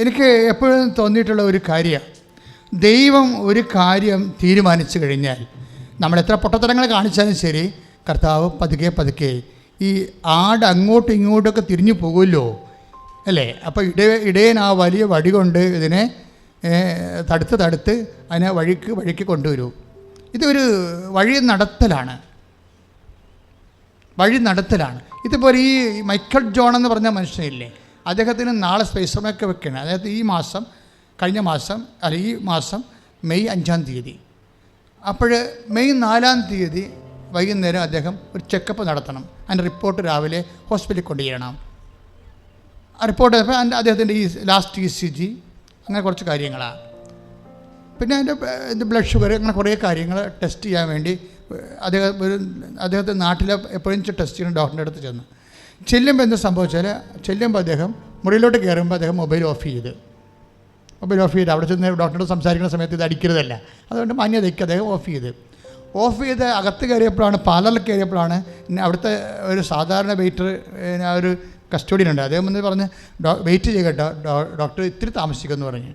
എനിക്ക് എപ്പോഴും തോന്നിയിട്ടുള്ള ഒരു കാര്യം, ദൈവം ഒരു കാര്യം തീരുമാനിച്ചു കഴിഞ്ഞാൽ നമ്മൾ എത്ര പൊട്ടത്തരങ്ങൾ കാണിച്ചാലും ശരി, കർത്താവ് പതുക്കെ പതുക്കെ ഈ ആട് അങ്ങോട്ടും ഇങ്ങോട്ടൊക്കെ തിരിഞ്ഞു പോകുമല്ലോ അല്ലേ. അപ്പോൾ ഇടയൻ ആ വലിയ വടി കൊണ്ട് ഇതിനെ തടുത്ത് അതിനെ വഴിക്ക് കൊണ്ടുവരൂ. ഇതൊരു വഴി നടത്തലാണ്. ഇതുപോലെ ഈ മൈക്കൽ ജോൺ എന്ന് പറഞ്ഞ മനുഷ്യനില്ലേ, അദ്ദേഹത്തിന് നാളെ സ്പേസ് വെക്കണം. അതായത് കഴിഞ്ഞ മാസം ഈ മാസം മെയ് 5-ാം തീയതി. അപ്പോൾ മെയ് 4-ാം തീയതി വൈകുന്നേരം അദ്ദേഹം ഒരു ചെക്കപ്പ് നടത്തണം. അതിൻ്റെ റിപ്പോർട്ട് രാവിലെ ഹോസ്പിറ്റലിൽ കൊണ്ടുചെല്ലണം. ആ റിപ്പോർട്ട് അദ്ദേഹത്തിൻ്റെ ഈ ലാസ്റ്റ് ECG അങ്ങനെ കുറച്ച് കാര്യങ്ങളാണ്. പിന്നെ അതിൻ്റെ ബ്ലഡ് ഷുഗർ അങ്ങനെ കുറേ കാര്യങ്ങൾ ടെസ്റ്റ് ചെയ്യാൻ വേണ്ടി അദ്ദേഹത്തെ നാട്ടിലെ എപ്പോഴും ടെസ്റ്റ് ചെയ്യുന്ന ഡോക്ടറിൻ്റെ അടുത്ത് ചെല്ലുമ്പോൾ എന്താ സംഭവിച്ചാൽ, അദ്ദേഹം മുറിയിലോട്ട് കയറുമ്പോൾ അദ്ദേഹം മൊബൈൽ ഓഫ് ചെയ്ത് അവിടെ ചെന്ന് ഡോക്ടറോട് സംസാരിക്കുന്ന സമയത്ത് ഇത് അടിക്കരുതല്ല, അതുകൊണ്ട് മാന്യതയ്ക്ക് അദ്ദേഹം ഓഫ് ചെയ്ത് അകത്ത് കയറിയപ്പോഴാണ്, പാർലറിൽ കയറിയപ്പോഴാണ് അവിടുത്തെ ഒരു സാധാരണ വെയിറ്റർ, ഒരു കസ്റ്റോഡിയനുണ്ട്, അദ്ദേഹം എന്ന് പറഞ്ഞ് വെയിറ്റ് ചെയ്യട്ടോ ഡോക്ടർ ഇത്തിരി താമസിക്കുമെന്ന് പറഞ്ഞ്.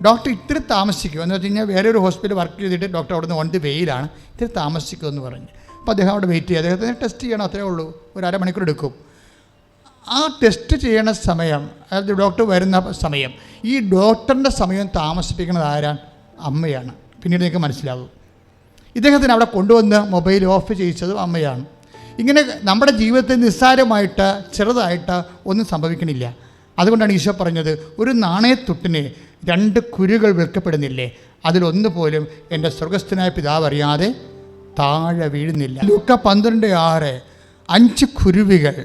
ഡോക്ടർ ഇത്തിരി താമസിക്കും എന്ന് വെച്ച് കഴിഞ്ഞാൽ വേറെ ഒരു ഹോസ്പിറ്റലിൽ വർക്ക് ചെയ്തിട്ട് ഡോക്ടർ അവിടെ നിന്ന് ഓൺ ദി വെയിലാണ്, ഇത്തിരി താമസിക്കുമെന്ന് പറഞ്ഞ്. അപ്പോൾ അദ്ദേഹം അവിടെ വെയിറ്റ് ചെയ്യും. അദ്ദേഹത്തിന് ടെസ്റ്റ് ചെയ്യണം, അത്രേ ഉള്ളൂ, ഒരു അരമണിക്കൂർ എടുക്കും. ആ ടെസ്റ്റ് ചെയ്യണ സമയം, അതായത് ഡോക്ടർ വരുന്ന സമയം, ഈ ഡോക്ടറിൻ്റെ സമയം താമസിപ്പിക്കുന്നത് ആരാണ്? അമ്മയാണ്. പിന്നീട് നിങ്ങൾക്ക് മനസ്സിലാവും. ഇദ്ദേഹത്തിന് അവിടെ കൊണ്ടുവന്ന് മൊബൈൽ ഓഫ് ചെയ്യിച്ചതും അമ്മയാണ്. ഇങ്ങനെ നമ്മുടെ ജീവിതത്തിൽ നിസ്സാരമായിട്ട് ചെറുതായിട്ട് ഒന്നും സംഭവിക്കണില്ല. അതുകൊണ്ടാണ് ഈശോ പറഞ്ഞത്, ഒരു നാണയത്തുട്ടിന് 2 കുരുകൾ വിൽക്കപ്പെടുന്നില്ലേ, അതിലൊന്നു പോലും എൻ്റെ സ്വർഗസ്ഥനായ പിതാവ് അറിയാതെ താഴെ വീഴുന്നില്ല. ലൂക്ക 12:6 5 കുരുവികൾ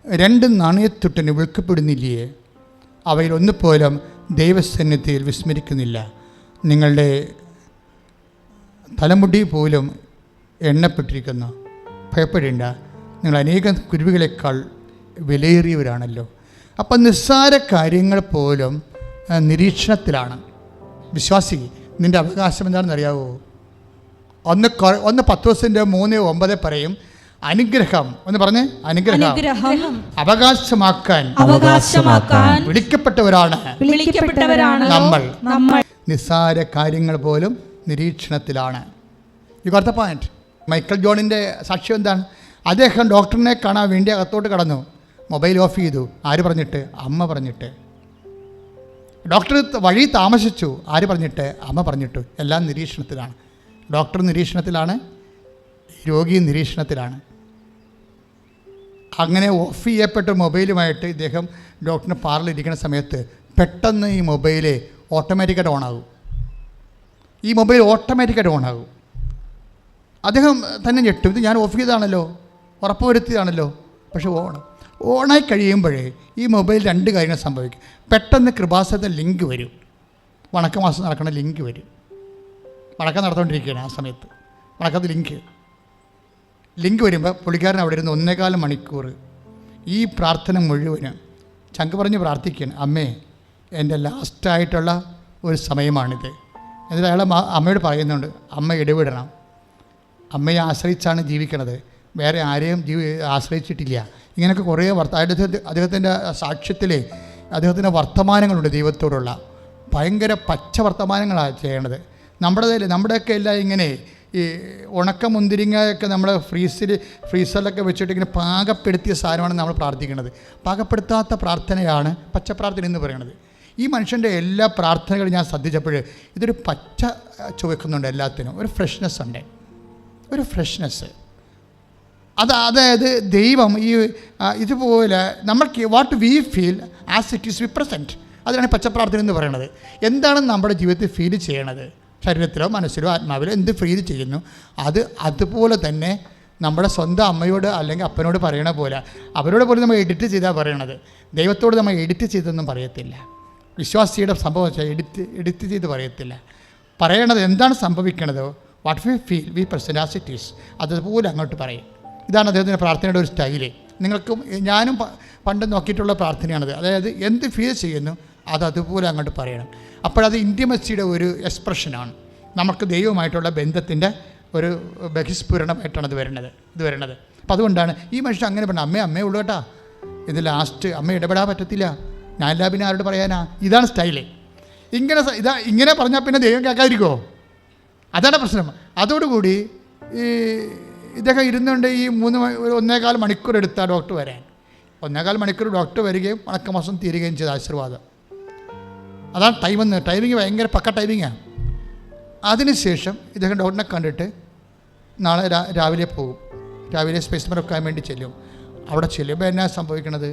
2 നാണയത്തുട്ടിന് വിൽക്കപ്പെടുന്നില്ലേ, അവയിലൊന്നു പോലും ദൈവസന്നിധിയിൽ വിസ്മരിക്കുന്നില്ല. നിങ്ങളുടെ തലമുടി പോലും എണ്ണപ്പെട്ടിരിക്കുന്നു, ഭയപ്പെടേണ്ട, നിങ്ങൾ അനേകം കുരുവികളെക്കാൾ വിലയേറിയവരാണല്ലോ. അപ്പം നിസ്സാര കാര്യങ്ങൾ പോലും നിരീക്ഷണത്തിലാണ്. വിശ്വാസി, നിൻ്റെ അവകാശം എന്താണെന്ന് അറിയാവോ? ഒന്ന് പത്രോസിൻ്റെ 3:9 പറയും, അനുഗ്രഹം എന്ന് പറഞ്ഞ്, അനുഗ്രഹം അവകാശമാക്കാൻ വിളിക്കപ്പെട്ടവരാണ് നമ്മൾ. നിസ്സാര കാര്യങ്ങൾ പോലും നിരീക്ഷണത്തിലാണ്. You got the point. Michael ജോണിൻ്റെ സാക്ഷ്യം എന്താണ്? അദ്ദേഹം ഡോക്ടറിനെ കാണാൻ വേണ്ടി അകത്തോട്ട് കടന്നു, മൊബൈൽ ഓഫ് ചെയ്തു. ആര് പറഞ്ഞിട്ട്? അമ്മ പറഞ്ഞിട്ട്. ഡോക്ടർ വഴി താമസിച്ചു. ആര് പറഞ്ഞിട്ട്? അമ്മ പറഞ്ഞിട്ട്. എല്ലാം നിരീക്ഷണത്തിലാണ്. ഡോക്ടർ നിരീക്ഷണത്തിലാണ്, രോഗി നിരീക്ഷണത്തിലാണ്. അങ്ങനെ ഓഫ് ചെയ്യപ്പെട്ട മൊബൈലുമായിട്ട് ഇദ്ദേഹം ഡോക്ടറിന് പാർലറിലിരിക്കുന്ന സമയത്ത് പെട്ടെന്ന് ഈ മൊബൈൽ ഓട്ടോമാറ്റിക്കായിട്ട് ഓണാകും. അദ്ദേഹം തന്നെ ഞെട്ടും, ഇത് ഞാൻ ഓഫ് ചെയ്താണല്ലോ, ഉറപ്പ് വരുത്തിയതാണല്ലോ. പക്ഷെ ഓണായി കഴിയുമ്പോഴേ ഈ മൊബൈൽ 2 കാര്യങ്ങൾ സംഭവിക്കും. പെട്ടെന്ന് കൃപാസനത്തിൽ ലിങ്ക് വരും, വണക്കമാസം നടക്കുന്ന ലിങ്ക് വരും. വണക്കം നടന്നുകൊണ്ടിരിക്കുകയാണ് ആ സമയത്ത്. വണക്കത്തിൽ ലിങ്ക് വരുമ്പോൾ പുള്ളിക്കാരൻ അവിടെ ഇരുന്ന് 1.25 മണിക്കൂർ ഈ പ്രാർത്ഥന മുഴുവനും ചങ്ക് പറഞ്ഞ് പ്രാർത്ഥിക്കുകയാണ്, അമ്മേ എൻ്റെ ലാസ്റ്റായിട്ടുള്ള ഒരു സമയമാണിത്. എന്നിട്ട് അയാൾ അമ്മയോട് പറയുന്നുണ്ട്, അമ്മ ഇടപെടണം, അമ്മയെ ആശ്രയിച്ചാണ് ജീവിക്കണത്, വേറെ ആരെയും ആശ്രയിച്ചിട്ടില്ല. ഇങ്ങനെയൊക്കെ കുറേ അദ്ദേഹത്തിൻ്റെ സാക്ഷ്യത്തിൽ അദ്ദേഹത്തിൻ്റെ വർത്തമാനങ്ങളുണ്ട്, ദൈവത്തോടുള്ള ഭയങ്കര പച്ച വർത്തമാനങ്ങളാണ് ചെയ്യണത്. നമ്മുടെയൊക്കെ എല്ലാം ഇങ്ങനെ ഈ ഉണക്കമുന്തിരിങ്ങയൊക്കെ നമ്മൾ ഫ്രീസറിലൊക്കെ വെച്ചിട്ട് ഇങ്ങനെ പാകപ്പെടുത്തിയ സാധനമാണ് നമ്മൾ പ്രാർത്ഥിക്കുന്നത്. പാകപ്പെടുത്താത്ത പ്രാർത്ഥനയാണ് പച്ചപ്രാർത്ഥന എന്ന് പറയുന്നത്. ഈ മനുഷ്യൻ്റെ എല്ലാ പ്രാർത്ഥനകളും ഞാൻ ശ്രദ്ധിച്ചപ്പോൾ ഇതൊരു പച്ച ചുവക്കുന്നുണ്ട്, എല്ലാത്തിനും ഒരു ഫ്രഷ്നെസ് ഉണ്ട്, ഒരു ഫ്രഷ്നെസ്. അതായത് ദൈവം ഇതുപോലെ നമ്മൾക്ക് what we feel as it is V present, അതിനാണ് പച്ചപ്രാർത്ഥന എന്ന് പറയുന്നത്. എന്താണ് നമ്മുടെ ജീവിതത്തിൽ ഫീൽ ചെയ്യണത്, ശരീരത്തിലോ മനസ്സിലോ ആത്മാവിലോ എന്ത് ഫീൽ ചെയ്യുന്നു, അതുപോലെ തന്നെ നമ്മുടെ സ്വന്തം അമ്മയോട് അല്ലെങ്കിൽ അപ്പനോട് പറയണ പോലെ, അവരോട് പോലും നമ്മൾ എഡിറ്റ് ചെയ്താൽ പറയണത്. ദൈവത്തോട് നമ്മൾ എഡിറ്റ് ചെയ്തൊന്നും പറയത്തില്ല. വിശ്വാസിയുടെ സംഭവം എഡിറ്റ് ചെയ്ത് പറയത്തില്ല. പറയണത് എന്താണ് സംഭവിക്കണത്, what we feel we present as it is, അതുപോലെ അങ്ങോട്ട് പറയും. ഇതാണ് അദ്ദേഹത്തിൻ്റെ പ്രാർത്ഥനയുടെ ഒരു സ്റ്റൈല്. നിങ്ങൾക്കും ഞാനും പണ്ട് നോക്കിയിട്ടുള്ള പ്രാർത്ഥനയാണത്. അതായത് എന്ത് ഫീൽ ചെയ്യുന്നു അതുപോലെ അങ്ങോട്ട് പറയണം. അപ്പോഴത് ഇൻറ്റിമസിയുടെ ഒരു എക്സ്പ്രഷനാണ്. നമുക്ക് ദൈവമായിട്ടുള്ള ബന്ധത്തിൻ്റെ ഒരു ബഹിസ്ഫുരണമായിട്ടാണ് ഇത് വരുന്നത്. അപ്പോൾ അതുകൊണ്ടാണ് ഈ മനുഷ്യൻ അങ്ങനെ പറഞ്ഞത്, അമ്മേ ഉള്ളൂ കേട്ടാ, ഇത് ലാസ്റ്റ് അമ്മ ഇടപെടാൻ പറ്റത്തില്ല, ഞാനില്ല പിന്നെ ആരോട് പറയാനാ? ഇതാണ് സ്റ്റൈല്. ഇങ്ങനെ പറഞ്ഞാൽ പിന്നെ ദൈവം കേൾക്കാതിരിക്കുമോ? അതാണ് പ്രശ്നം. അതോടുകൂടി ഈ ഇതൊക്കെ ഇരുന്നുകൊണ്ട് ഈ 1.25 മണിക്കൂർ എടുത്താൽ ഡോക്ടർ വരാൻ. 1.25 മണിക്കൂർ ഡോക്ടർ വരികയും വണക്കമാസം തീരുകയും ചെയ്ത ആശീർവാദം. അതാണ് ടൈമിങ് ഭയങ്കര പക്ക ടൈമിങ്ങാണ്. അതിനുശേഷം ഇദ്ദേഹം ഡോക്ടറിനെ കണ്ടിട്ട് നാളെ രാവിലെ പോകും. രാവിലെ സ്പെസിമെൻ വെക്കാൻ വേണ്ടി ചെല്ലും. അവിടെ ചെല്ലുമ്പോൾ എന്നാ സംഭവിക്കണത്?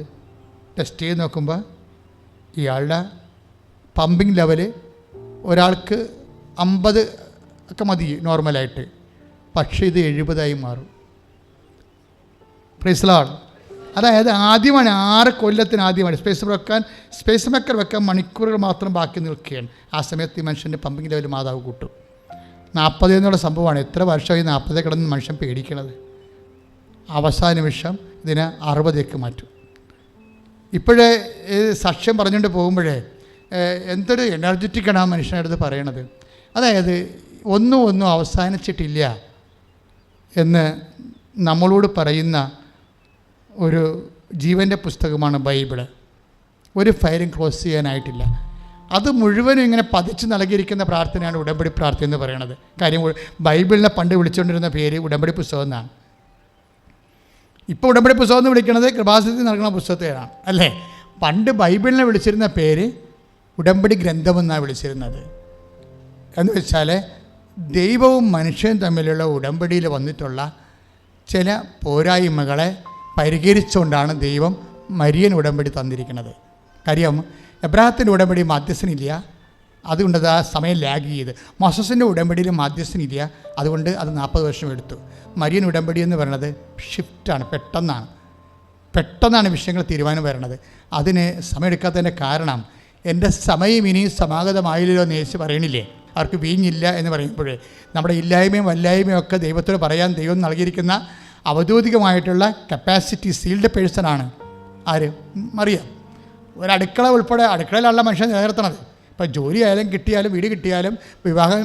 ടെസ്റ്റ് ചെയ്ത് നോക്കുമ്പോൾ ഇയാളുടെ പമ്പിങ് ലെവല് ഒരാൾക്ക് 50 ഒക്കെ മതി നോർമലായിട്ട്, പക്ഷേ ഇത് 70 മാറും. Praise the Lord. അതായത് ആദ്യമാണ് 6 കൊല്ലത്തിന് ആദ്യമാണ് സ്പേസ് മേക്കർ വെക്കാൻ മണിക്കൂറുകൾ മാത്രം ബാക്കി നിൽക്കുകയാണ്. ആ സമയത്ത് ഈ മനുഷ്യൻ്റെ പമ്പിങ് ലെവൽ മാതാവ് കൂട്ടും. 40 എന്നുള്ള സംഭവമാണ്. എത്ര വർഷമായി 40 കിടന്ന് മനുഷ്യൻ പേടിക്കണത്. അവസാന നിമിഷം ഇതിനെ 60 മാറ്റും. ഇപ്പോഴേ സാക്ഷ്യം പറഞ്ഞുകൊണ്ട് പോകുമ്പോഴേ എന്തൊരു എനർജറ്റിക്കാണ് ആ മനുഷ്യനടുത്ത് പറയണത്. അതായത് ഒന്നും അവസാനിച്ചിട്ടില്ല എന്ന് നമ്മളോട് പറയുന്ന ഒരു ജീവൻ്റെ പുസ്തകമാണ് ബൈബിള്. ഒരു ഫയലും ക്ലോസ് ചെയ്യാനായിട്ടില്ല. അത് മുഴുവനും ഇങ്ങനെ പതിച്ച് നൽകിയിരിക്കുന്ന പ്രാർത്ഥനയാണ് ഉടമ്പടി പ്രാർത്ഥന എന്ന് പറയുന്നത്. കാര്യം ബൈബിളിനെ പണ്ട് വിളിച്ചുകൊണ്ടിരുന്ന പേര് ഉടമ്പടി പുസ്തകം എന്നാണ്. ഇപ്പോൾ ഉടമ്പടി പുസ്തകം എന്ന് വിളിക്കുന്നത് കൃപാസനത്തിൽ നടക്കുന്ന പുസ്തകത്തെയാണ്, അല്ലേ? പണ്ട് ബൈബിളിനെ വിളിച്ചിരുന്ന പേര് ഉടമ്പടി ഗ്രന്ഥമെന്നാണ് വിളിച്ചിരുന്നത്. എന്ന് വെച്ചാൽ ദൈവവും മനുഷ്യനും തമ്മിലുള്ള ഉടമ്പടിയിൽ വന്നിട്ടുള്ള ചില പോരായ്മകളെ പരിഹരിച്ചുകൊണ്ടാണ് ദൈവം മരിയൻ ഉടമ്പടി തന്നിരിക്കുന്നത്. കാര്യം എബ്രാഹത്തിൻ്റെ ഉടമ്പടി മധ്യസ്ഥനില്ല, അതുകൊണ്ട് അത് ആ സമയം ലാഗ് ചെയ്ത്. മോസസിൻ്റെ ഉടമ്പടിയിൽ മധ്യസ്ഥനില്ല, അതുകൊണ്ട് അത് 40 വർഷം എടുത്തു. മരിയൻ ഉടമ്പടി എന്ന് പറയുന്നത് ഷിഫ്റ്റാണ്, പെട്ടെന്നാണ് വിഷയങ്ങൾ തീരുമാനം വരണത്. അതിന് സമയമെടുക്കാത്തതിൻ്റെ കാരണം എൻ്റെ സമയം ഇനിയും സമാഗതമായില്ലല്ലോ എന്ന് യേശു പറയണില്ലേ? അവർക്ക് വീഞ്ഞില്ല എന്ന് പറയുമ്പോഴേ നമ്മുടെ ഇല്ലായ്മയും വല്ലായ്മയും ഒക്കെ ദൈവത്തോട് പറയാൻ ദൈവം നൽകിയിരിക്കുന്ന അവധൂതികമായിട്ടുള്ള കപ്പാസിറ്റി സീൽഡ് പേഴ്സണാണ് ആര്? മറിയാം. ഒരടുക്കള ഉൾപ്പെടെ അടുക്കളയിലുള്ള മനുഷ്യൻ നിലനിർത്തണത്. ഇപ്പോൾ ജോലി ആയാലും കിട്ടിയാലും വീട് കിട്ടിയാലും വിവാഹം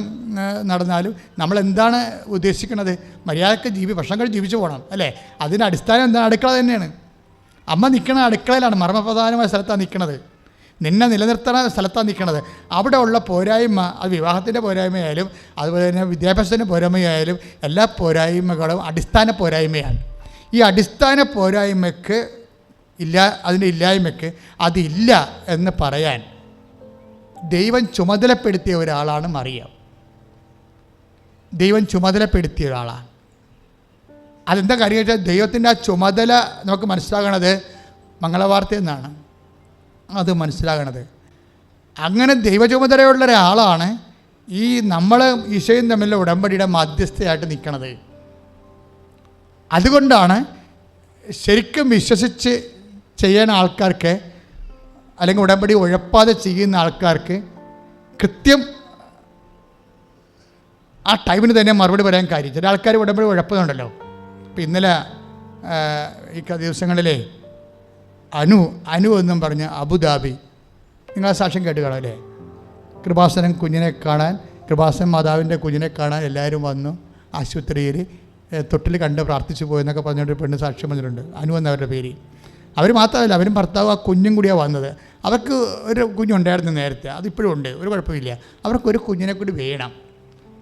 നടന്നാലും നമ്മൾ എന്താണ് ഉദ്ദേശിക്കുന്നത്? മര്യാദക്ക് ഭക്ഷണം ജീവിച്ചു പോകണം, അല്ലേ? അതിൻ്റെ അടിസ്ഥാനം എന്താണ്? അടുക്കള തന്നെയാണ്. അമ്മ നിൽക്കണ അടുക്കളയിലാണ്, മർമ്മപ്രധാനമായ സ്ഥലത്താണ് നിൽക്കുന്നത്. നിന്നെ നിലനിർത്തുന്ന സ്ഥലത്താണ് നിൽക്കുന്നത്. അവിടെ ഉള്ള പോരായ്മ, അത് വിവാഹത്തിൻ്റെ പോരായ്മയായാലും അതുപോലെ തന്നെ വിദ്യാഭ്യാസത്തിൻ്റെ പോരായ്മയായാലും എല്ലാ പോരായ്മകളും അടിസ്ഥാന പോരായ്മയാണ്. ഈ അടിസ്ഥാന പോരായ്മയ്ക്ക് അതിൻ്റെ ഇല്ലായ്മയ്ക്ക് അതില്ല എന്ന് പറയാൻ ദൈവം ചുമതലപ്പെടുത്തിയ ഒരാളാണ് മറിയം. ദൈവം ചുമതലപ്പെടുത്തിയ ഒരാളാണ്. അതെന്താ കാര്യം വെച്ചാൽ ദൈവത്തിൻ്റെ ആ ചുമതല നമുക്ക് മനസ്സിലാകണത് മംഗളവാർത്ത എന്നാണ് അത് മനസ്സിലാകണത്. അങ്ങനെ ദൈവചുമതലയുള്ള ഒരാളാണ് ഈ നമ്മൾ ഈശോയും തമ്മിലുള്ള ഉടമ്പടിയുടെ മധ്യസ്ഥയായിട്ട് നിൽക്കണത്. അതുകൊണ്ടാണ് ശരിക്കും വിശ്വസിച്ച് ചെയ്യുന്ന ആൾക്കാർക്ക്, അല്ലെങ്കിൽ ഉടമ്പടി ഉഴപ്പാതെ ചെയ്യുന്ന ആൾക്കാർക്ക് കൃത്യം ആ ടൈമിന് തന്നെ മറുപടി പറയാൻ കാര്യം. ചില ആൾക്കാർ ഉടമ്പടി ഉഴപ്പുന്നുണ്ടല്ലോ. ഇപ്പം ഇന്നലെ ഈ ദിവസങ്ങളിലെ അനു എന്നും പറഞ്ഞ് അബുദാബി, നിങ്ങൾ സാക്ഷ്യം കേട്ട് കാണാം, അല്ലേ? കൃപാസനം കുഞ്ഞിനെ കാണാൻ, കൃപാസനം മാതാവിൻ്റെ കുഞ്ഞിനെ കാണാൻ എല്ലാവരും വന്നു. ആശുപത്രിയിൽ തൊട്ടിൽ കണ്ട് പ്രാർത്ഥിച്ചു പോയെന്നൊക്കെ പറഞ്ഞിട്ട് പെണ്ണ് സാക്ഷ്യം വന്നിട്ടുണ്ട്. അനു എന്നവരുടെ പേര്. അവർ മാത്രമല്ല, അവരും ഭർത്താവ് ആ കുഞ്ഞും കൂടിയാണ് വന്നത്. അവർക്ക് ഒരു കുഞ്ഞുണ്ടായിരുന്നു നേരത്തെ, അതിപ്പോഴും ഉണ്ട്, ഒരു കുഴപ്പമില്ല. അവർക്കൊരു കുഞ്ഞിനെ കൂടി വേണം.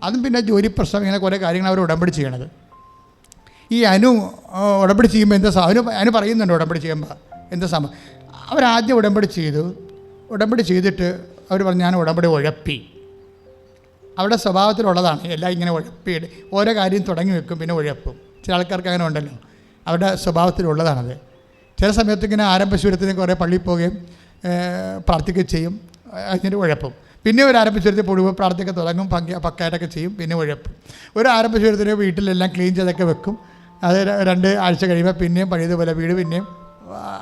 അതും പിന്നെ ജോലി പ്രശ്നം, ഇങ്ങനെ കുറേ കാര്യങ്ങൾ അവർ ഉടമ്പടി ചെയ്യണത്. ഈ അനു ഉടമ്പടി ചെയ്യുമ്പോൾ എന്താ അനു പറയുന്നുണ്ട് ഉടമ്പടി ചെയ്യുമ്പോൾ എന്താ സംഭവം? അവരാദ്യം ഉടമ്പടി ചെയ്തു. ഉടമ്പടി ചെയ്തിട്ട് അവർ പറഞ്ഞു ഞാൻ ഉടമ്പടി ഉഴപ്പി. അവരുടെ സ്വഭാവത്തിലുള്ളതാണ് എല്ലാം ഇങ്ങനെ ഉഴപ്പിയിട്ട് ഓരോ കാര്യം തുടങ്ങി വെക്കും, പിന്നെ ഉഴപ്പും. ചില ആൾക്കാർക്ക് അങ്ങനെ ഉണ്ടല്ലോ, അവരുടെ സ്വഭാവത്തിലുള്ളതാണത്. ചില സമയത്ത് ഇങ്ങനെ ആരംഭശൂരത്തിന് കുറേ പള്ളിയിൽ പോവുകയും പ്രാർത്ഥിക്കുകയും ചെയ്യും, അതിൻ്റെ ഉഴപ്പും. പിന്നെ ഒരു ആരംഭശൂരത്തിൽ പൊടുവ് പ്രാർത്ഥിക്കുക തുടങ്ങും, പക്കായിട്ടൊക്കെ ചെയ്യും, പിന്നെ ഉഴപ്പും. ഒരു ആരംഭശൂരത്തിന് വീട്ടിലെല്ലാം ക്ലീൻ ചെയ്തൊക്കെ വെക്കും. അത് 2 ആഴ്ച കഴിയുമ്പോൾ പിന്നെയും പഴയതുപോലെ വീട് പിന്നെയും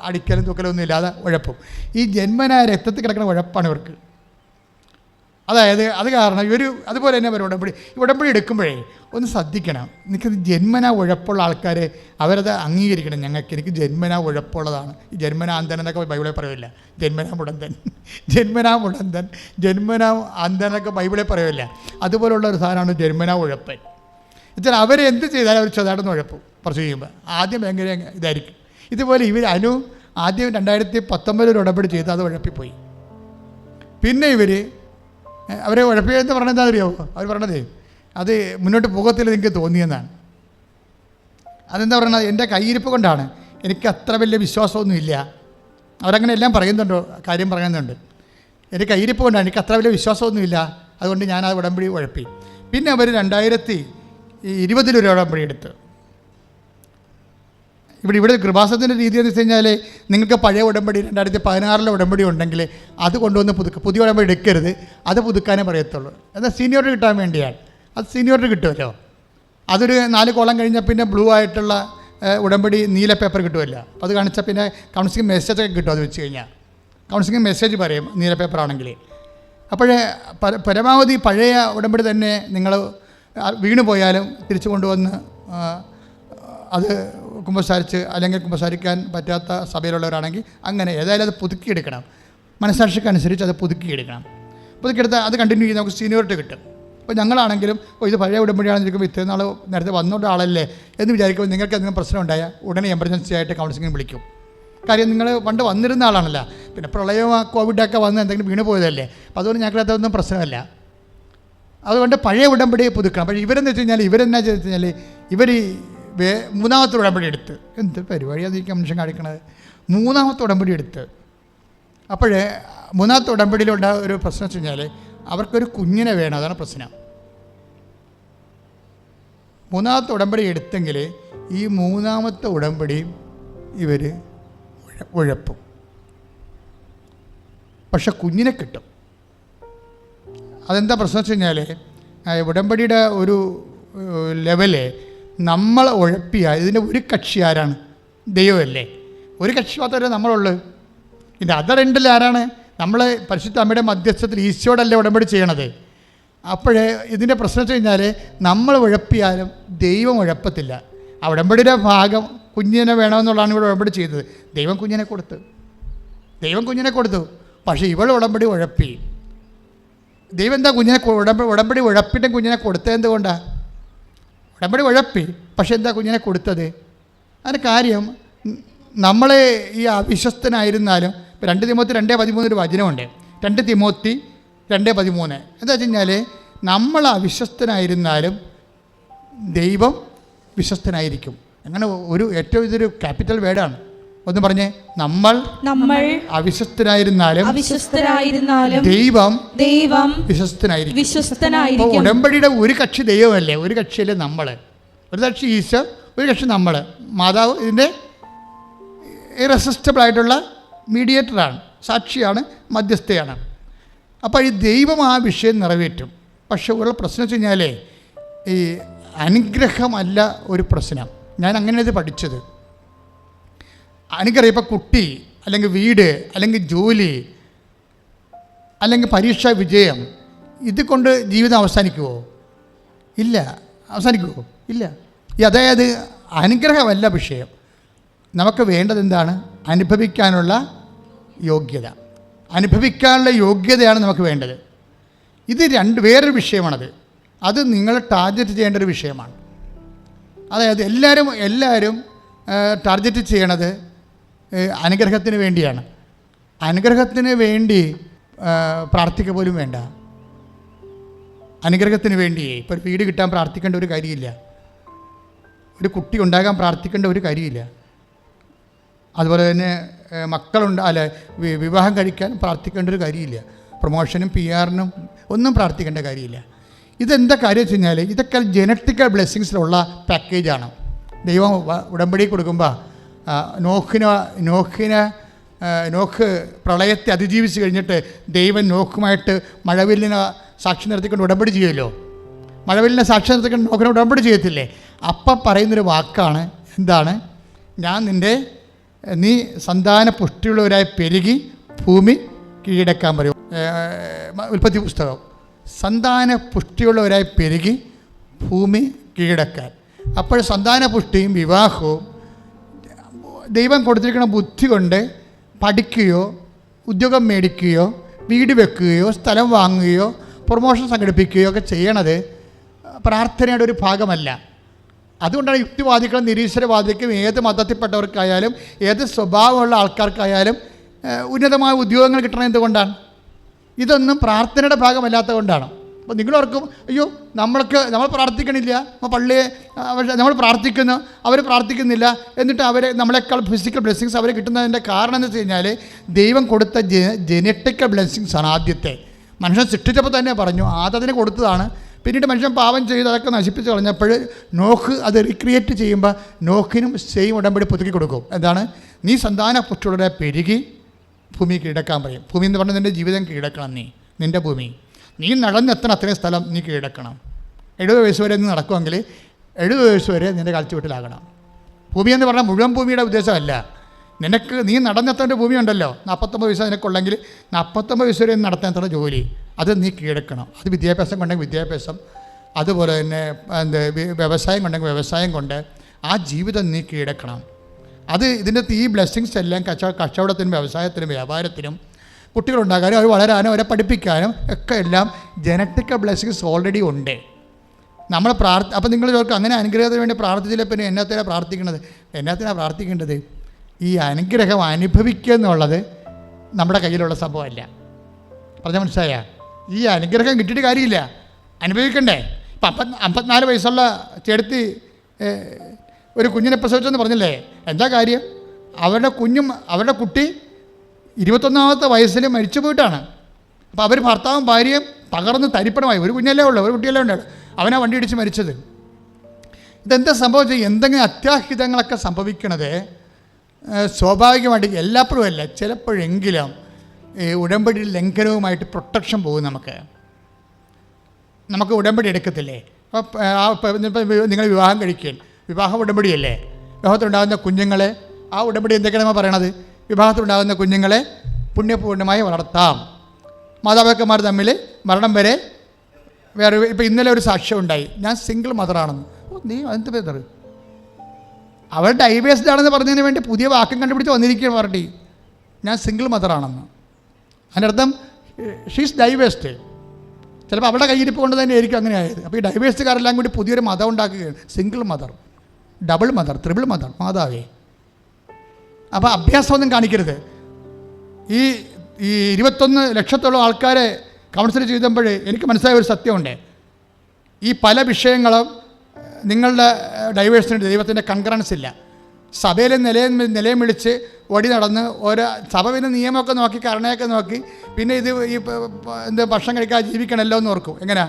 അടിക്കലും തൂക്കലൊന്നും ഇല്ലാതെ ഉഴപ്പും. ഈ ജന്മനായ രക്തത്തിൽ കിടക്കുന്ന ഉഴപ്പാണ് ഇവർക്ക്. അതായത് അത് കാരണം അതുപോലെ തന്നെ അവർ ഉടമ്പടി എടുക്കുമ്പോഴേ ഒന്ന് ശ്രദ്ധിക്കണം. എനിക്കത് ജന്മനാ ഉഴപ്പുള്ള ആൾക്കാർ അവരത് അംഗീകരിക്കണം. എനിക്ക് ജന്മനാ ഉഴപ്പുള്ളതാണ്. ഈ ജന്മനാ അന്തൻ എന്നൊക്കെ ബൈബിളിൽ പറയില്ല. ജന്മനാ മുടന്തൻ ജന്മനാ അന്തൻ എന്നൊക്കെ ബൈബിളിൽ പറയില്ല. അതുപോലുള്ള ഒരു സാധനമാണ് ജന്മനാ ഉഴപ്പൻ. എന്നുവെച്ചാൽ അവരെന്ത് ചെയ്താലും അവർ ചെറുതായിട്ടൊന്ന് ഉഴപ്പും. കുറച്ച് കഴിയുമ്പോൾ ആദ്യം ഭയങ്കര ഇതായിരിക്കും. ഇതുപോലെ അനു ആദ്യം 2019 ഒരു ഉടമ്പടി ചെയ്ത് അത് ഉഴപ്പിപ്പോയി. പിന്നെ അവരെ ഉഴപ്പിയെന്ന് പറഞ്ഞത് എന്താ അറിയാമോ? അവർ പറഞ്ഞത് അത് മുന്നോട്ട് പോകത്തില്ല എനിക്ക് തോന്നിയെന്നാണ്. അതെന്താ പറയുന്നത്? എൻ്റെ കയ്യിരിപ്പ് കൊണ്ടാണ്, എനിക്ക് അത്ര വലിയ വിശ്വാസമൊന്നുമില്ല. അവരങ്ങനെ എല്ലാം പറയുന്നുണ്ടോ, കാര്യം പറയുന്നുണ്ട്. എൻ്റെ കയ്യിരിപ്പ് കൊണ്ടാണ്, എനിക്ക് അത്ര വലിയ വിശ്വാസമൊന്നുമില്ല, അതുകൊണ്ട് ഞാൻ ആ ഉടമ്പടി ഉഴപ്പി. പിന്നെ അവർ 2020 ഒരു ഉടമ്പടി എടുത്ത്. ഇവിടെ കൃപാസനത്തിൻ്റെ രീതി എന്ന് വെച്ച് കഴിഞ്ഞാൽ നിങ്ങൾക്ക് പഴയ ഉടമ്പടി 2016 ഉടമ്പടി ഉണ്ടെങ്കിൽ അത് കൊണ്ടുവന്ന് പുതിയ ഉടമ്പടി എടുക്കരുത്, അത് പുതുക്കാനേ പറയത്തുള്ളൂ. എന്നാൽ സീനിയോറിറ്റി കിട്ടാൻ വേണ്ടിയാണ്. അത് സീനിയോറിറ്റി കിട്ടുമല്ലോ. അതൊരു 4 കോളം കഴിഞ്ഞാൽ പിന്നെ ബ്ലൂ ആയിട്ടുള്ള ഉടമ്പടി നീല പേപ്പർ കിട്ടുമല്ലോ. അത് കാണിച്ചാൽ പിന്നെ കൗൺസിലിംഗ് മെസ്സേജൊക്കെ കിട്ടും. അത് വെച്ച് കഴിഞ്ഞാൽ കൗൺസിലിംഗ് മെസ്സേജ് പറയും നീല പേപ്പർ ആണെങ്കിൽ. അപ്പോഴേ പരമാവധി പഴയ ഉടമ്പടി തന്നെ നിങ്ങൾ വീണു പോയാലും തിരിച്ചു കൊണ്ടുവന്ന് അത് കുമ്പസാരിച്ച്, അല്ലെങ്കിൽ കുമ്പസാരിക്കാൻ പറ്റാത്ത സഭയിലുള്ളവരാണെങ്കിൽ അങ്ങനെ ഏതായാലും അത് പുതുക്കിയെടുക്കണം. മനസ്സാക്ഷിക്കനുസരിച്ച് അത് പുതുക്കിയെടുക്കണം. പുതുക്കിയെടുത്താൽ അത് കണ്ടിന്യൂ ചെയ്ത് നമുക്ക് സീനിയോറിറ്റി കിട്ടും. അപ്പോൾ ഞങ്ങളാണെങ്കിലും ഇത് പഴയ ഉടമ്പടിയാണെന്ന് ചോദിക്കുമ്പോൾ ഇത്രയും നാൾ നേരത്തെ വന്നുകൊണ്ട് ആളല്ലേ എന്ന് വിചാരിക്കുമ്പോൾ നിങ്ങൾക്ക് എന്തെങ്കിലും പ്രശ്നം ഉണ്ടായാൽ ഉടനെ എമർജൻസി ആയിട്ട് കൗൺസിലിംഗ് വിളിക്കും. കാര്യം നിങ്ങൾ പണ്ട് വന്നിരുന്ന ആളാണല്ലോ. പിന്നെ പ്രളയം കോവിഡൊക്കെ വന്ന് എന്തെങ്കിലും വീണ് പോയതല്ലേ. അപ്പോൾ അതുകൊണ്ട് ഞങ്ങൾക്കതൊന്നും പ്രശ്നമല്ല. അതുകൊണ്ട് പഴയ ഉടമ്പടി പുതുക്കണം. പക്ഷേ ഇവരെന്ന് വെച്ച് കഴിഞ്ഞാൽ ഇവരെന്നാ വെച്ച് കഴിഞ്ഞാൽ ഇവർ മൂന്നാമത്തെ ഉടമ്പടി എടുത്ത്, എന്ത് പരിപാടിയായിരിക്കും മനുഷ്യൻ കാണിക്കണത്, മൂന്നാമത്തെ ഉടമ്പടി എടുത്ത്. അപ്പോഴേ മൂന്നാമത്തെ ഉടമ്പടിയിലുള്ള ഒരു പ്രശ്നം വെച്ച് കഴിഞ്ഞാൽ അവർക്കൊരു കുഞ്ഞിനെ വേണം. അതാണ് പ്രശ്നം. മൂന്നാമത്തെ ഉടമ്പടി എടുത്തെങ്കിൽ ഈ മൂന്നാമത്തെ ഉടമ്പടിയും ഇവർ ഉഴപ്പും. പക്ഷെ കുഞ്ഞിനെ കിട്ടും. അതെന്താ പ്രശ്നം വെച്ച് കഴിഞ്ഞാൽ ഉടമ്പടിയുടെ ഒരു ലെവല് നമ്മൾ ഉഴപ്പിയാൽ ഇതിൻ്റെ ഒരു കക്ഷി ആരാണ്? ദൈവമല്ലേ. ഒരു കക്ഷി മാത്രമല്ലേ നമ്മളുള്ളൂ. ഇതിൻ്റെ അതർ എൻഡിൽ ആരാണ്? നമ്മൾ പരിശുദ്ധ അമ്മയുടെ മധ്യസ്ഥത്തിൽ ഈശോയോടല്ലേ ഉടമ്പടി ചെയ്യണത്. അപ്പോഴേ ഇതിൻ്റെ പ്രശ്നം വെച്ച് കഴിഞ്ഞാൽ നമ്മൾ ഉഴപ്പിയാലും ദൈവം ഉഴപ്പത്തില്ല. ആ ഉടമ്പടിയുടെ ഭാഗം കുഞ്ഞിനെ വേണമെന്നുള്ളതാണ് ഇവിടെ ഉടമ്പടി ചെയ്തത്. ദൈവം കുഞ്ഞിനെ കൊടുത്തു. പക്ഷേ ഇവൾ ഉടമ്പടി ഉഴപ്പി. ദൈവം എന്താ കുഞ്ഞിനെ ഉടമ്പടി ഉഴപ്പിട്ടും കുഞ്ഞിനെ കൊടുത്തത് എന്തുകൊണ്ടാണ്? ഉടമ്പടി ഉഴപ്പി, പക്ഷെ എന്താ കുഞ്ഞിനെ കൊടുത്തത്? അതിന് കാര്യം നമ്മളെ ഈ അവിശ്വസ്തനായിരുന്നാലും 2 തിമോത്തി 2:13 ഒരു വചനമുണ്ട്. 2 തിമോത്തി 2:13 എന്താ വെച്ച് കഴിഞ്ഞാൽ നമ്മൾ അവിശ്വസ്തനായിരുന്നാലും ദൈവം വിശ്വസ്തനായിരിക്കും. അങ്ങനെ ഏറ്റവും ഇതൊരു ക്യാപിറ്റൽ വേർഡാണ്. ഒന്ന് പറഞ്ഞേ, നമ്മൾ അവിശ്വസ്തനായിരുന്നാലും ദൈവം വിശ്വസ്തനായിരിക്കും. അപ്പോൾ ഉടമ്പടിയുടെ ഒരു കക്ഷി ദൈവമല്ലേ, ഒരു കക്ഷിയല്ലേ നമ്മൾ. ഒരു കക്ഷി ഈശോ, ഒരു കക്ഷി നമ്മൾ. മാതാവ് ഇതിൻ്റെ ഇറസിസ്റ്റബിൾ ആയിട്ടുള്ള മീഡിയേറ്ററാണ്, സാക്ഷിയാണ്, മധ്യസ്ഥയാണ്. അപ്പോൾ ഈ ദൈവം ആ വിഷയം നിറവേറ്റും. പക്ഷെ ഉള്ള പ്രശ്നം വെച്ച് കഴിഞ്ഞാൽ ഈ അനുഗ്രഹമല്ല ഒരു പ്രശ്നം. ഞാൻ അങ്ങനെയത് പഠിച്ചത്. അനുഗ്രഹം ഇപ്പോൾ കുട്ടി, അല്ലെങ്കിൽ വീട്, അല്ലെങ്കിൽ ജോലി, അല്ലെങ്കിൽ പരീക്ഷാ വിജയം, ഇത് കൊണ്ട് ജീവിതം അവസാനിക്കുമോ? ഇല്ല. അവസാനിക്കുമോ? ഇല്ല. അതായത് അനുഗ്രഹമല്ല വിഷയം. നമുക്ക് വേണ്ടത് എന്താണ്? അനുഭവിക്കാനുള്ള യോഗ്യത. അനുഭവിക്കാനുള്ള യോഗ്യതയാണ് നമുക്ക് വേണ്ടത്. ഇത് വേറൊരു വിഷയമാണത്. അത് നിങ്ങൾ ടാർഗറ്റ് ചെയ്യേണ്ട ഒരു വിഷയമാണ്. അതായത് എല്ലാവരും ടാർഗറ്റ് ചെയ്യണത് അനുഗ്രഹത്തിന് വേണ്ടിയാണ്. അനുഗ്രഹത്തിന് വേണ്ടി പ്രാർത്ഥിക്കുക പോലും വേണ്ട. അനുഗ്രഹത്തിന് വേണ്ടി ഇപ്പോൾ ഒരു വീട് കിട്ടാൻ പ്രാർത്ഥിക്കേണ്ട ഒരു കാര്യമില്ല. ഒരു കുട്ടി ഉണ്ടാകാൻ പ്രാർത്ഥിക്കേണ്ട ഒരു കാര്യമില്ല. അതുപോലെ തന്നെ വിവാഹം കഴിക്കാൻ പ്രാർത്ഥിക്കേണ്ട ഒരു കാര്യമില്ല. പ്രൊമോഷനും PR-നും ഒന്നും പ്രാർത്ഥിക്കേണ്ട കാര്യമില്ല. ഇതെന്താ കാര്യം വെച്ച് കഴിഞ്ഞാൽ ഇതൊക്കെ ജനറ്റിക്കൽ ബ്ലെസ്സിങ്സിലുള്ള പാക്കേജാണ്. ദൈവം ഉടമ്പടി കൊടുക്കുമ്പോൾ നോക്ക് പ്രളയത്തെ അതിജീവിച്ച് കഴിഞ്ഞിട്ട് ദൈവം നോക്കുമായിട്ട് മഴവില്ലിനെ സാക്ഷി നിർത്തിക്കൊണ്ട് ഉടമ്പടി ചെയ്യുമല്ലോ. മഴവില്ലിനെ സാക്ഷി നിർത്തിക്കൊണ്ട് നോക്കിനെ ഉടമ്പടി ചെയ്യത്തില്ലേ? അപ്പം പറയുന്നൊരു വാക്കാണ് എന്താണ്? നീ സന്താന പുഷ്ടിയുള്ളവരായി പെരുകി ഭൂമി കീഴടക്കാൻ പറയും. ഉൽപ്പത്തി പുസ്തകം. സന്താന പുഷ്ടിയുള്ളവരായി പെരുകി ഭൂമി കീഴടക്കാൻ. അപ്പോൾ സന്താന പുഷ്ടിയും വിവാഹവും ദൈവം കൊടുത്തിരിക്കുന്ന ബുദ്ധി കൊണ്ട് പഠിക്കുകയോ ഉദ്യോഗം മേടിക്കുകയോ വീട് വെക്കുകയോ സ്ഥലം വാങ്ങുകയോ പ്രൊമോഷൻ സംഘടിപ്പിക്കുകയോ ഒക്കെ ചെയ്യണത് പ്രാർത്ഥനയുടെ ഒരു ഭാഗമല്ല. അതുകൊണ്ടാണ് യുക്തിവാദികളും നിരീശ്വരവാദിക്കും ഏത് മതത്തിൽപ്പെട്ടവർക്കായാലും ഏത് സ്വഭാവമുള്ള ആൾക്കാർക്കായാലും ഉന്നതമായ ഉദ്യോഗങ്ങൾ കിട്ടണം. എന്തുകൊണ്ടാണ്? ഇതൊന്നും പ്രാർത്ഥനയുടെ ഭാഗമല്ലാത്തത് കൊണ്ടാണ്. അപ്പോൾ നിങ്ങളോർക്കും, അയ്യോ നമ്മൾ പ്രാർത്ഥിക്കണില്ല, പള്ളിയെ നമ്മൾ പ്രാർത്ഥിക്കുന്നു, അവർ പ്രാർത്ഥിക്കുന്നില്ല, എന്നിട്ട് നമ്മളെക്കാൾ ഫിസിക്കൽ ബ്ലെസ്സിങ്സ് അവർ കിട്ടുന്നതിൻ്റെ കാരണം എന്ന് വെച്ച് കഴിഞ്ഞാൽ ദൈവം കൊടുത്ത ജനറ്റിക്കൽ ബ്ലെസ്സിങ്സ് ആണ്. ആദ്യത്തെ മനുഷ്യൻ സൃഷ്ടിച്ചപ്പോൾ തന്നെ പറഞ്ഞു ആദത്തിന് കൊടുത്തതാണ്. പിന്നീട് മനുഷ്യൻ പാപം ചെയ്ത് അതൊക്കെ നശിപ്പിച്ച് കളഞ്ഞപ്പോൾ നോഹ് അത് റീക്രിയേറ്റ് ചെയ്യുമ്പോൾ നോഹിനും സെയിം ഉടമ്പടി പുതുക്കി കൊടുക്കും. എന്താണ്? നീ സന്താന പുഷ്ടിയുടെ പെരുകി ഭൂമി കീഴടക്കാൻ പറയും. ഭൂമി എന്ന് പറഞ്ഞാൽ നിൻ്റെ ജീവിതം കീഴടക്കണം. നിൻ്റെ ഭൂമി നീ നടന്നെത്തണം, അത്രയും സ്ഥലം നീ കീഴടക്കണം. 70 വയസ്സ് വരെ നീ നടക്കുമെങ്കിൽ 70 വയസ്സ് വരെ നിൻ്റെ കാഴ്ചവീട്ടിലാകണം. ഭൂമി എന്ന് പറഞ്ഞാൽ മുഴുവൻ ഭൂമിയുടെ ഉദ്ദേശമല്ല. നീ നടന്നെത്തേണ്ട ഭൂമി ഉണ്ടല്ലോ, 49 വയസ്സ് നിനക്കുള്ളെങ്കിൽ 49 വയസ്സ് വരെ നടത്തേണ്ട ജോലി അത് നീ കീഴടക്കണം. അത് വിദ്യാഭ്യാസം കൊണ്ടെങ്കിൽ വിദ്യാഭ്യാസം, അതുപോലെ തന്നെ വ്യവസായം കൊണ്ടെങ്കിൽ വ്യവസായം കൊണ്ട് ആ ജീവിതം നീ കീഴടക്കണം. അത് ഇതിൻ്റെ ഈ ബ്ലെസ്സിങ്സ് എല്ലാം കച്ചവടത്തിനും വ്യവസായത്തിനും വ്യാപാരത്തിനും കുട്ടികളുണ്ടാകാനും അവർ വളരാനും അവരെ പഠിപ്പിക്കാനും ഒക്കെ എല്ലാം ജനറ്റിക്കൽ ബ്ലെസ്സിങ്സ് ഓൾറെഡി ഉണ്ട്. നമ്മൾ അപ്പോൾ നിങ്ങൾ ചോദിക്കും അങ്ങനെ അനുഗ്രഹത്തിന് വേണ്ടി പ്രാർത്ഥിച്ചില്ല, പിന്നെ എന്നാത്തിനാണ് പ്രാർത്ഥിക്കേണ്ടത്? എന്നാത്തിനാണ് പ്രാർത്ഥിക്കേണ്ടത്? ഈ അനുഗ്രഹം അനുഭവിക്കുക എന്നുള്ളത് നമ്മുടെ കയ്യിലുള്ള സംഭവമല്ല. പറഞ്ഞാൽ മനസ്സിലായ? ഈ അനുഗ്രഹം കിട്ടിയിട്ട് കാര്യമില്ല, അനുഭവിക്കണ്ടേ? ഇപ്പം 54 വയസ്സുള്ള ചേർത്തി ഒരു കുഞ്ഞിനെ പ്രസവിച്ചെന്ന് പറഞ്ഞില്ലേ, എന്താ കാര്യം? അവരുടെ കുട്ടി 21ാമത്തെ വയസ്സിൽ മരിച്ചു പോയിട്ടാണ്. അപ്പോൾ അവർ ഭർത്താവും ഭാര്യയും തകർന്ന് തരിപ്പണമായി. ഒരു കുഞ്ഞല്ലേ ഉള്ളൂ, ഒരു കുട്ടിയല്ലേ ഉണ്ട്, അവനാ വണ്ടി ഇടിച്ച് മരിച്ചത്. ഇതെന്താ സംഭവിച്ചത്? എന്തെങ്കിലും അത്യാഹിതങ്ങളൊക്കെ സംഭവിക്കണത് സ്വാഭാവികമായിട്ട് എല്ലാപ്പോഴും അല്ല, ചിലപ്പോഴെങ്കിലും ഉടമ്പടി ലംഘനവുമായിട്ട് പ്രൊട്ടക്ഷൻ പോകും. നമുക്ക് ഉടമ്പടി എടുക്കത്തില്ലേ? അപ്പോൾ നിങ്ങൾ വിവാഹം കഴിക്കുകയാണ്, വിവാഹം ഉടമ്പടിയല്ലേ? വിവാഹത്തിലുണ്ടാകുന്ന കുഞ്ഞുങ്ങളെ ആ ഉടമ്പടി എന്തൊക്കെയാണ് നമ്മൾ പറയണത്? വിവാഹത്തിലുണ്ടാകുന്ന കുഞ്ഞുങ്ങളെ പുണ്യപൂർണ്ണമായി വളർത്താം. മാതാപിതാക്കന്മാർ തമ്മിൽ മരണം വരെ വേറെ. ഇപ്പോൾ ഇന്നലെ ഒരു സാക്ഷ്യം ഉണ്ടായി, ഞാൻ സിംഗിൾ മദറാണെന്ന്. നീ എന്ത് പേര്? അവർ ഡൈവേഴ്സ്ഡ് ആണെന്ന് പറഞ്ഞതിന് വേണ്ടി പുതിയ വാക്യം കണ്ടുപിടിച്ച് വന്നിരിക്കുകയാണ് പാർട്ടി. ഞാൻ സിംഗിൾ മദറാണെന്ന്. അതിനർത്ഥം ഷീസ് ഡൈവേഴ്സ്ഡ്. ചിലപ്പോൾ അവരുടെ കയ്യിരിപ്പ് കൊണ്ട് തന്നെ ആയിരിക്കും അങ്ങനെ ആയത്. അപ്പോൾ ഈ ഡൈവേഴ്സുകാരെല്ലാം കൂടി പുതിയൊരു മതം ഉണ്ടാക്കുകയാണ്, single mother, double mother, triple mother. മാതാവേ, അപ്പോൾ അഭ്യാസമൊന്നും കാണിക്കരുത്. ഈ 21 ലക്ഷത്തോളം ആൾക്കാരെ കൗൺസിൽ ചെയ്തപ്പോൾ എനിക്ക് മനസ്സിലായ ഒരു സത്യമുണ്ട്. ഈ പല വിഷയങ്ങളും നിങ്ങളുടെ ഡൈവേഴ്സിന് ദൈവത്തിൻ്റെ കൺകറൻസ് ഇല്ല. സഭയിൽ നിലയം വിളിച്ച് ഓടി നടന്ന് ഓരോ സഭ പിന്നെ നിയമമൊക്കെ നോക്കി കരുണയൊക്കെ നോക്കി പിന്നെ ഇത് ഈ ഭക്ഷണം കഴിക്കാതെ ജീവിക്കണമല്ലോ എന്ന് ഓർക്കും. എങ്ങനെയാ?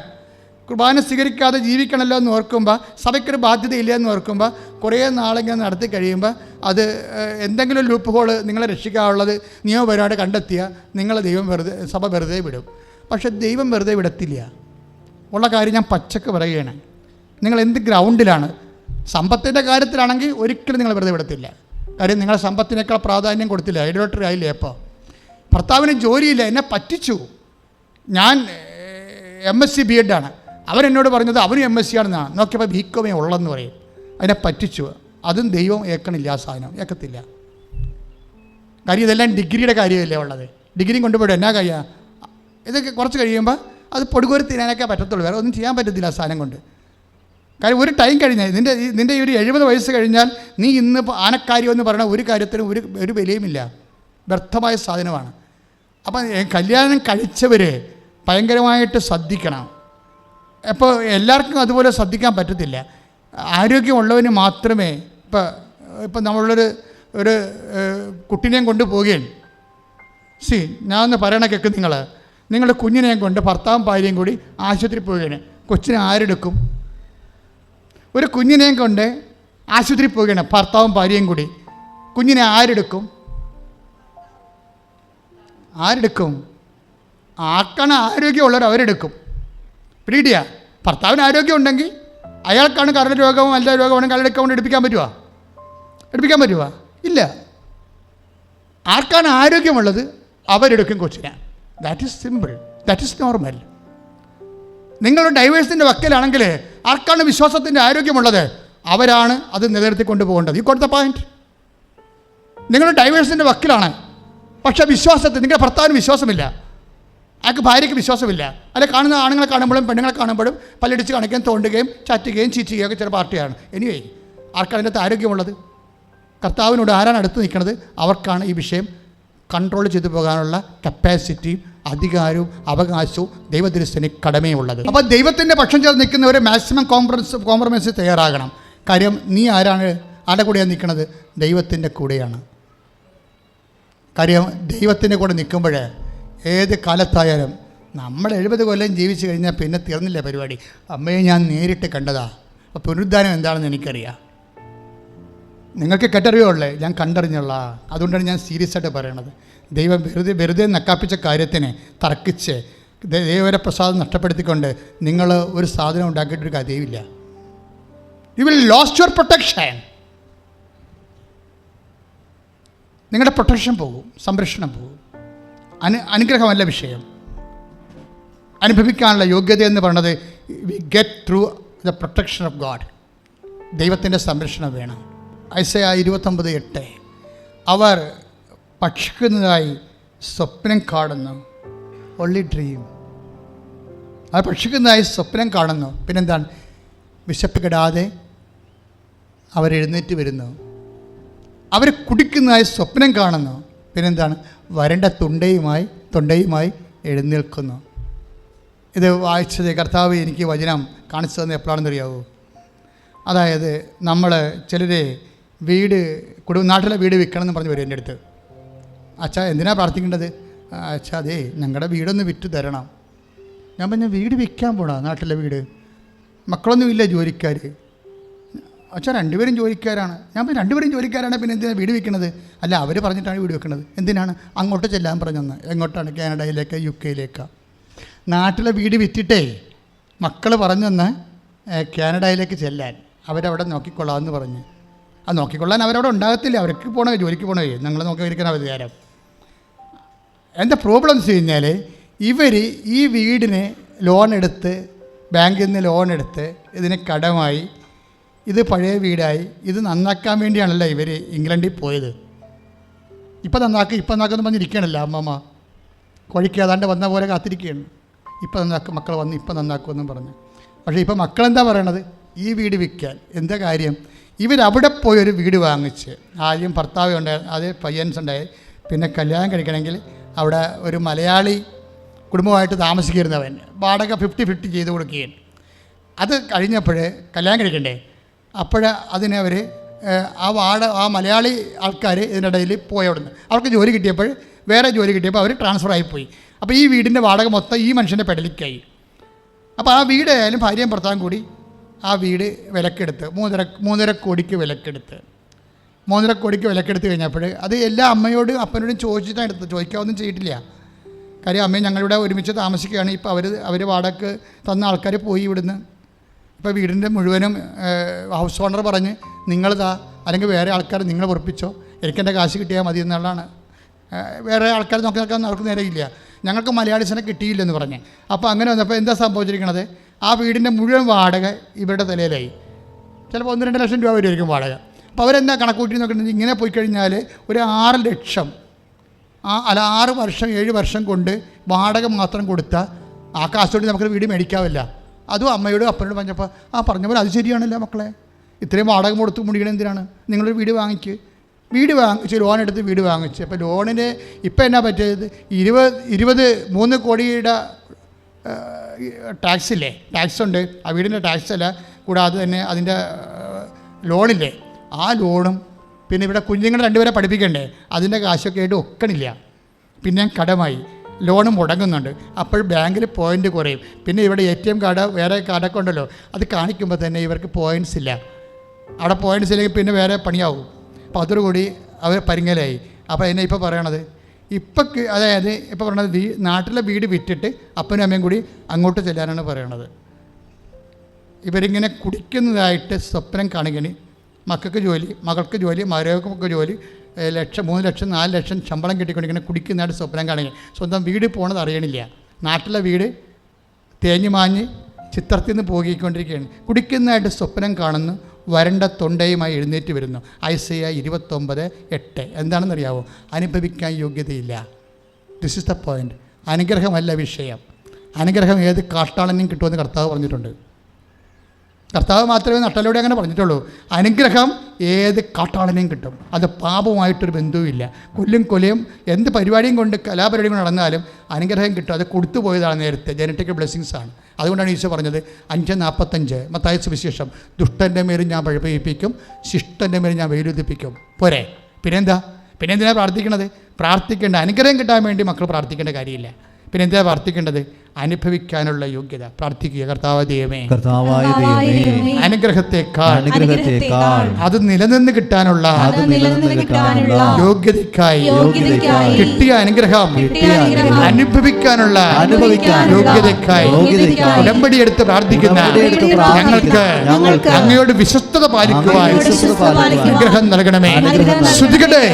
കുർബാന സ്വീകരിക്കാതെ ജീവിക്കണമല്ലോ എന്ന് ഓർക്കുമ്പോൾ, സഭയ്ക്കൊരു ബാധ്യതയില്ല എന്ന് ഓർക്കുമ്പോൾ, കുറേ നാളിങ്ങനെ നടത്തി കഴിയുമ്പോൾ അത് എന്തെങ്കിലും ലൂപ്പ് ഹോൾ നിങ്ങളെ രക്ഷിക്കാനുള്ളത് നിയമപരമായിട്ട് കണ്ടെത്തിയാൽ നിങ്ങളെ സഭ വെറുതെ വിടും. പക്ഷേ ദൈവം വെറുതെ വിടത്തില്ല. ഉള്ള കാര്യം ഞാൻ പച്ചക്ക് പറയുകയാണ്. നിങ്ങൾ എന്ത് ഗ്രൗണ്ടിലാണ്? സമ്പത്തിൻ്റെ കാര്യത്തിലാണെങ്കിൽ ഒരിക്കലും നിങ്ങൾ വെറുതെ വിടത്തില്ല. കാര്യം നിങ്ങളെ സമ്പത്തിനേക്കാൾ പ്രാധാന്യം കൊടുത്തില്ല. ഐഡോളട്ടറി ആയില്ലേ? അപ്പോൾ ഭർത്താവിന് ജോലിയില്ല, എന്നെ പറ്റിച്ചു. ഞാൻ MSc B.Ed ആണ്, അവരെന്നോട് പറഞ്ഞത് അവനും MSc ആണെന്നാണ്. നോക്കിയപ്പോൾ ബികോമേ ഉള്ളെന്ന് പറയും. അതിനെ പറ്റിച്ചു. അതും ദൈവം ഏക്കണില്ല, ആ സാധനം ഏക്കത്തില്ല. കാര്യം ഇതെല്ലാം ഡിഗ്രിയുടെ കാര്യമല്ലേ ഉള്ളത്. ഡിഗ്രിയും കൊണ്ടുപോയിട്ട് എന്നാ കഴിയുക? ഇതൊക്കെ കുറച്ച് കഴിയുമ്പോൾ അത് പൊടുകോരി തിന്നാനൊക്കെ പറ്റത്തുള്ളൂ, വേറെ ഒന്നും ചെയ്യാൻ പറ്റത്തില്ല ആ സാധനം കൊണ്ട്. കാര്യം ഒരു ടൈം കഴിഞ്ഞാൽ നിൻ്റെ ഈ ഒരു 70 വയസ്സ് കഴിഞ്ഞാൽ നീ ഇന്ന് ആനക്കാര്യം എന്ന് പറയുന്ന ഒരു കാര്യത്തിനും ഒരു വിലയുമില്ല, വ്യർത്ഥമായ സാധനമാണ്. അപ്പം കല്യാണം കഴിച്ചവർ ഭയങ്കരമായിട്ട് ശ്രദ്ധിക്കണം. അപ്പോൾ എല്ലാവർക്കും അതുപോലെ ശ്രദ്ധിക്കാൻ പറ്റത്തില്ല. ആരോഗ്യമുള്ളവന് മാത്രമേ ഇപ്പം നമ്മളൊരു കുട്ടീനെയും കൊണ്ട് പോവുകയാണ്. ഞാൻ ഒന്ന് പറയണ കേൾക്ക്. നിങ്ങളുടെ കുഞ്ഞിനെയും കൊണ്ട് ഭർത്താവും ഭാര്യയും കൂടി ആശുപത്രി പോവുകയാണ്. കൊച്ചിനെ ആരെടുക്കും? ഒരു കുഞ്ഞിനെയും കൊണ്ട് ആശുപത്രി പോവുകയാണ് ഭർത്താവും ഭാര്യയും കൂടി. കുഞ്ഞിനെ ആരെടുക്കും? ആർക്കാണ് ആരോഗ്യമുള്ളവർ അവരെടുക്കും. പിടിയിടിയ ഭർത്താവിന് ആരോഗ്യം ഉണ്ടെങ്കിൽ അയാൾക്കാണ് കരൾ രോഗമോ നല്ല രോഗമാണെങ്കിൽ കരളെടുക്കാൻ കൊണ്ട് എടുപ്പിക്കാൻ പറ്റുമോ? ഇല്ല. ആർക്കാണ് ആരോഗ്യമുള്ളത് അവരെടുക്കും കൊച്ചിനെ. That is simple, that is normal. നിങ്ങൾ ഡൈവേഴ്സിൻ്റെ വക്കലാണെങ്കിൽ ആർക്കാണ് വിശ്വാസത്തിൻ്റെ ആരോഗ്യമുള്ളത് അവരാണ് അത് നിലനിർത്തിക്കൊണ്ട് പോകേണ്ടത്. ഈ കൊടുത്ത പോയിന്റ്. നിങ്ങൾ ഡൈവേഴ്സിൻ്റെ വക്കലാണ്, പക്ഷേ വിശ്വാസത്തിൽ നിങ്ങളുടെ ഭർത്താവിന് വിശ്വാസമില്ല. അയാൾക്ക് ഭാര്യയ്ക്ക് വിശ്വാസമില്ല. അല്ല, കാണുന്ന ആണുങ്ങളെ കാണുമ്പോഴും പെണ്ണുങ്ങളെ കാണുമ്പോഴും പല്ലടിച്ച് കാണിക്കുകയും തോണ്ടുകയും ചാറ്റുകയും ചീറ്റുകയും ഒക്കെ ചില പാർട്ടിയാണ്. എനിവേ, ആർക്കാണ് അതിനകത്ത് ആരോഗ്യമുള്ളത്? കർത്താവിനോട് ആരാണ് അടുത്ത് നിൽക്കുന്നത്? അവർക്കാണ് ഈ വിഷയം കൺട്രോൾ ചെയ്തു പോകാനുള്ള കപ്പാസിറ്റിയും അധികാരവും അവകാശവും ദൈവത്തിരുസ്ഥന് കടമയുള്ളത്. അപ്പോൾ ദൈവത്തിൻ്റെ പക്ഷം ചേർന്ന് നിൽക്കുന്നവർ മാക്സിമം കോംപ്രമൈസ് തയ്യാറാകണം. കാര്യം നീ ആരാണ്? ആരുടെ കൂടെയാണ് നിൽക്കുന്നത്? ദൈവത്തിൻ്റെ കൂടെയാണ്. കാര്യം ദൈവത്തിൻ്റെ കൂടെ നിൽക്കുമ്പോൾ ഏത് കാലത്തായാലും നമ്മൾ 70 കൊല്ലം ജീവിച്ച് കഴിഞ്ഞാൽ പിന്നെ തീർന്നില്ല പരിപാടി. അമ്മയെ ഞാൻ നേരിട്ട് കണ്ടതാ. അപ്പോൾ പുനരുദ്ധാനം എന്താണെന്ന് എനിക്കറിയാം. നിങ്ങൾക്ക് കേട്ടറിയുള്ളേ, ഞാൻ കണ്ടറിഞ്ഞുള്ള. അതുകൊണ്ടാണ് ഞാൻ സീരിയസ് ആയിട്ട് പറയണത്. ദൈവം വെറുതെ നക്കാപ്പിച്ച കാര്യത്തിന് തർക്കിച്ച് ദൈവപ്രസാദം നഷ്ടപ്പെടുത്തിക്കൊണ്ട് നിങ്ങൾ ഒരു സാധനം ഉണ്ടാക്കിയിട്ടൊരു കാര്യമില്ല. You will lost your protection. നിങ്ങളുടെ പ്രൊട്ടക്ഷൻ പോകും, സംരക്ഷണം പോകും. അനുഗ്രഹമല്ല വിഷയം. അനുഭവിക്കാനുള്ള യോഗ്യത എന്ന് പറയുന്നത് we get through the protection of God. ദൈവത്തിൻ്റെ സംരക്ഷണം വേണം. ഐസയ 29:8 അവർ ഭക്ഷിക്കുന്നതായി സ്വപ്നം കാണുന്നു. Only dream. അവർ ഭക്ഷിക്കുന്നതായി സ്വപ്നം കാണുന്നു. പിന്നെന്താണ്? വിശപ്പ് കെടാതെ അവരെഴുന്നേറ്റ് വരുന്നു. അവർ കുടിക്കുന്നതായി സ്വപ്നം കാണുന്നു. പിന്നെന്താണ്? വരണ്ട തൊണ്ടയുമായി എഴുന്നേൽക്കുന്നു. ഇത് വായിച്ചത് കർത്താവ് എനിക്ക് വചനം കാണിച്ചു തന്നെ എപ്പോഴാണെന്ന് അറിയാവോ? അതായത് നമ്മൾ ചിലർ നാട്ടിലെ വീട് വിൽക്കണമെന്ന് പറഞ്ഞ് വരും എൻ്റെ അടുത്ത്. അച്ഛാ എന്തിനാണ് പ്രാർത്ഥിക്കേണ്ടത്? അച്ഛാ അതേ ഞങ്ങളുടെ വീടൊന്ന് വിറ്റ് തരണം. ഞാൻ പറഞ്ഞ വീട് വിൽക്കാൻ പോണോ? നാട്ടിലെ വീട് മക്കളൊന്നുമില്ല, ജോലിക്കാർ. അച്ഛാ 2 പേരും ജോലിക്കാരാണ്. ഞാൻ പറഞ്ഞു 2 പേരും ജോലിക്കാരാണ്, പിന്നെ എന്തിനാണ് വീട് വിൽക്കുന്നത്? അല്ല, അവർ പറഞ്ഞിട്ടാണ് വീട് വെക്കുന്നത്. എന്തിനാണ്? അങ്ങോട്ട് ചെല്ലാൻ പറഞ്ഞെന്ന്. എങ്ങോട്ടാണ്? കാനഡയിലേക്ക്, UK നാട്ടിലെ വീട് വിറ്റിട്ടേ മക്കൾ പറഞ്ഞെന്ന് കാനഡയിലേക്ക് ചെല്ലാൻ. അവരവിടെ നോക്കിക്കൊള്ളാമെന്ന് പറഞ്ഞ്. അത് നോക്കിക്കൊള്ളാൻ അവരവിടെ ഉണ്ടാകത്തില്ല. അവർക്ക് പോകണേ, ജോലിക്ക് പോകണേ, നിങ്ങൾ നോക്കിയിരിക്കണം അധികാരം. എന്താ പ്രോബ്ലം എന്ന് വെച്ച് കഴിഞ്ഞാൽ ഇവർ ഈ വീടിന് ലോൺ എടുത്ത്, ബാങ്കിൽ നിന്ന് ലോൺ എടുത്ത് ഇതിന് കടമായി, ഇത് പഴയ വീടായി, ഇത് നന്നാക്കാൻ വേണ്ടിയാണല്ലോ ഇവർ ഇംഗ്ലണ്ടിൽ പോയത്. ഇപ്പം നന്നാക്കുമെന്ന് പറഞ്ഞിരിക്കുകയാണല്ലോ അമ്മമ്മ. കൊഴിക്കാതാണ്ട് വന്ന പോലെ കാത്തിരിക്കുകയാണ്. ഇപ്പം നന്നാക്കും, മക്കൾ വന്ന് ഇപ്പം നന്നാക്കുമെന്നും പറഞ്ഞു. പക്ഷേ ഇപ്പം മക്കളെന്താ പറയണത്? ഈ വീട് വിൽക്കാൻ. എന്താ കാര്യം? ഇവരവിടെ പോയൊരു വീട് വാങ്ങിച്ച്, ആദ്യം ഭർത്താവ് ഉണ്ടായി, അത് പയ്യൻസ് ഉണ്ടായി, പിന്നെ കല്യാണം കഴിക്കണമെങ്കിൽ അവിടെ ഒരു മലയാളി കുടുംബമായിട്ട് താമസിക്കുന്നവൻ വാടക 50-50 ചെയ്ത് കൊടുക്കുകയും. അത് കഴിഞ്ഞപ്പോൾ കല്യാണം കഴിക്കണ്ടേ? അതിനെ അവർ ആ മലയാളി ആൾക്കാർ ഇതിനിടയിൽ പോയി അവിടുന്ന്. അവർക്ക് ജോലി കിട്ടിയപ്പോൾ, വേറെ ജോലി കിട്ടിയപ്പോൾ അവർ ട്രാൻസ്ഫർ ആയിപ്പോയി. അപ്പോൾ ഈ വീടിൻ്റെ വാടക മൊത്തം ഈ മനുഷ്യൻ്റെ പെടലിക്കായി. അപ്പോൾ ആ വീടായാലും ഭാര്യയും ഭർത്താവും കൂടി ആ വീട് വിലക്കെടുത്ത് 3.5 കോടിക്ക് വിലക്കെടുത്ത് 3.5 കോടിക്ക് വിലക്കെടുത്ത് കഴിഞ്ഞപ്പോൾ അത് എല്ലാ അമ്മയോടും അപ്പനോടും ചോദിച്ചിട്ടാണ് എടുത്തത്. ചോദിക്കാവൊന്നും ചെയ്തിട്ടില്ല. കാര്യം അമ്മയും ഞങ്ങളിവിടെ ഒരുമിച്ച് താമസിക്കുകയാണ്. ഇപ്പോൾ അവർ വാടക തന്ന ആൾക്കാർ പോയി ഇവിടുന്ന്. ഇപ്പോൾ വീടിൻ്റെ മുഴുവനും ഹൗസ് ഓണർ പറഞ്ഞ് നിങ്ങളിതാ, അല്ലെങ്കിൽ വേറെ ആൾക്കാർ നിങ്ങൾ ഉറപ്പിച്ചോ, എനിക്കെൻ്റെ കാശ് കിട്ടിയാൽ മതി എന്നുള്ളതാണ്. വേറെ ആൾക്കാർ നോക്കി നോക്കാൻ അവർക്ക് നേരെയില്ല. ഞങ്ങൾക്ക് മലയാളീസിനെ കിട്ടിയില്ലെന്ന് പറഞ്ഞ്. അപ്പോൾ അങ്ങനെ വന്നപ്പോൾ എന്താ സംഭവിച്ചിരിക്കണത്? ആ വീടിൻ്റെ മുഴുവൻ വാടക ഇവരുടെ തലയിലായി. ചിലപ്പോൾ 1-2 ലക്ഷം രൂപ വരുമായിരിക്കും വാടക. അപ്പോൾ അവരെന്താ കണക്കൂട്ടി നോക്കുന്നത്? ഇങ്ങനെ പോയി കഴിഞ്ഞാൽ ഒരു 6 ലക്ഷം, 6 വർഷം 7 വർഷം കൊണ്ട് വാടക മാത്രം കൊടുത്താൽ ആ കാശോട് നമുക്ക് വീട് മേടിക്കാവില്ല. അതും അമ്മയോടും അപ്പനോടും പറഞ്ഞപ്പോൾ പറഞ്ഞ പോലെ അത് ശരിയാണല്ലോ മക്കളെ, ഇത്രയും വാടക കൊടുത്ത് മുടിക്കണം എന്തിനാണ്? നിങ്ങളൊരു വീട് വാങ്ങിച്ച് ലോൺ എടുത്ത് വീട് വാങ്ങിച്ച്. അപ്പോൾ ലോണിന് ഇപ്പം എന്നാ പറ്റിയത്? 23 കോടിയുടെ ടാക്സില്ലേ, ടാക്സ് ഉണ്ട്. ആ വീടിൻ്റെ ടാക്സ് അല്ല, കൂടാതെ തന്നെ അതിൻ്റെ ലോണില്ലേ, ആ ലോണും പിന്നെ ഇവിടെ കുഞ്ഞുങ്ങളെ 2 പേരെ പഠിപ്പിക്കണ്ടേ, അതിൻ്റെ കാശൊക്കെ ആയിട്ട് ഒക്കണില്ല. പിന്നെ കടമായി, ലോണ് മുടങ്ങുന്നുണ്ട്. അപ്പോൾ ബാങ്കിൽ പോയിൻ്റ് കുറയും. പിന്നെ ഇവിടെ ATM കാർഡ്, വേറെ കാർഡൊക്കെ ഉണ്ടല്ലോ, അത് കാണിക്കുമ്പോൾ തന്നെ ഇവർക്ക് പോയിൻറ്റ്സ് ഇല്ല. അവിടെ പോയിൻറ്റ്സ് ഇല്ലെങ്കിൽ പിന്നെ വേറെ പണിയാവും. അപ്പോൾ അതോടുകൂടി അവർ പരിങ്ങലായി. അപ്പോൾ എന്നെ ഇപ്പോൾ പറയണത്, അതായത് ഇപ്പോൾ പറയണത് നാട്ടിലെ വീട് വിറ്റിട്ട് അപ്പനും അമ്മയും കൂടി അങ്ങോട്ട് ചെല്ലാനാണ് പറയണത്. ഇവരിങ്ങനെ കുടിക്കുന്നതായിട്ട് സ്വപ്നം കാണുകയാണ്. മക്കൾക്ക് ജോലി, മകൾക്ക് ജോലി, മരുമക്കൾക്ക് ജോലി, 1 ലക്ഷം 3 ലക്ഷം 4 ലക്ഷം ശമ്പളം കിട്ടിക്കൊണ്ടിരിക്കുന്ന കുടിക്കുന്നതായിട്ട് സ്വപ്നം കാണുക. സ്വന്തം വീട് പോകണത് അറിയണില്ല. നാട്ടിലെ വീട് തേഞ്ഞു മാഞ്ഞ് ചിത്രത്തിൽ നിന്ന് പോകിക്കൊണ്ടിരിക്കുകയാണ്. കുടിക്കുന്നതായിട്ട് സ്വപ്നം കാണുന്നു. വരണ്ട തൊണ്ടയുമായി എഴുന്നേറ്റ് വരുന്നു. ഐസയ 29:8. എന്താണെന്നറിയാവോ? അനുഭവിക്കാൻ യോഗ്യതയില്ല. This is the point. അനുഗ്രഹമല്ല വിഷയം. അനുഗ്രഹം ഏത് കാട്ടാളനും കിട്ടുമെന്ന് കർത്താവ് പറഞ്ഞിട്ടുണ്ട്. കർത്താവ് മാത്രമേ നട്ടലോടെ അങ്ങനെ പറഞ്ഞിട്ടുള്ളൂ. അനുഗ്രഹം ഏത് കാട്ടാളനെയും കിട്ടും. അത് പാപമായിട്ടൊരു ബന്ധവുമില്ല. കൊലയും എന്ത് പരിപാടിയും കൊണ്ട് കലാപരിപാടിയും കൊണ്ട് നടന്നാലും അനുഗ്രഹം കിട്ടും. അത് കൊടുത്തു പോയതാണ് നേരത്തെ, ജനറ്റിക്കൽ ബ്ലെസ്സിങ്സ് ആണ്. അതുകൊണ്ടാണ് ഈശോ പറഞ്ഞത് 5:45 മത്തായി സുവിശേഷം, ദുഷ്ടൻ്റെ മേലും ഞാൻ മഴ പെയ്യിപ്പിക്കും, ശിഷ്ടൻ്റെ മേലും ഞാൻ വെയിലുദിപ്പിക്കും. പോരെ? പിന്നെന്തിനാണ് പ്രാർത്ഥിക്കണത്? പ്രാർത്ഥിക്കേണ്ട അനുഗ്രഹം കിട്ടാൻ വേണ്ടി മക്കൾ പ്രാർത്ഥിക്കേണ്ട കാര്യമില്ല. പിന്നെന്താ പ്രാർത്ഥിക്കേണ്ടത്? അനുഭവിക്കാനുള്ള യോഗ്യത. പ്രാർത്ഥിക്കുക, കർത്താവായ ദൈവമേ, അനുഗ്രഹത്തെക്കാൾ അത് നിലനിന്ന് കിട്ടാനുള്ള യോഗ്യതയ്ക്കായി കിട്ടിയ അനുഗ്രഹം അനുഭവിക്കാനുള്ള യോഗ്യതയ്ക്കായി ഉടമ്പടി എടുത്ത് പ്രാർത്ഥിക്കുന്ന ഞങ്ങൾക്ക് അങ്ങയോട് വിശ്വസ്തത പാലിക്കുവാൻ അനുഗ്രഹം നൽകണമേ. ശ്രുതികട്ടെ.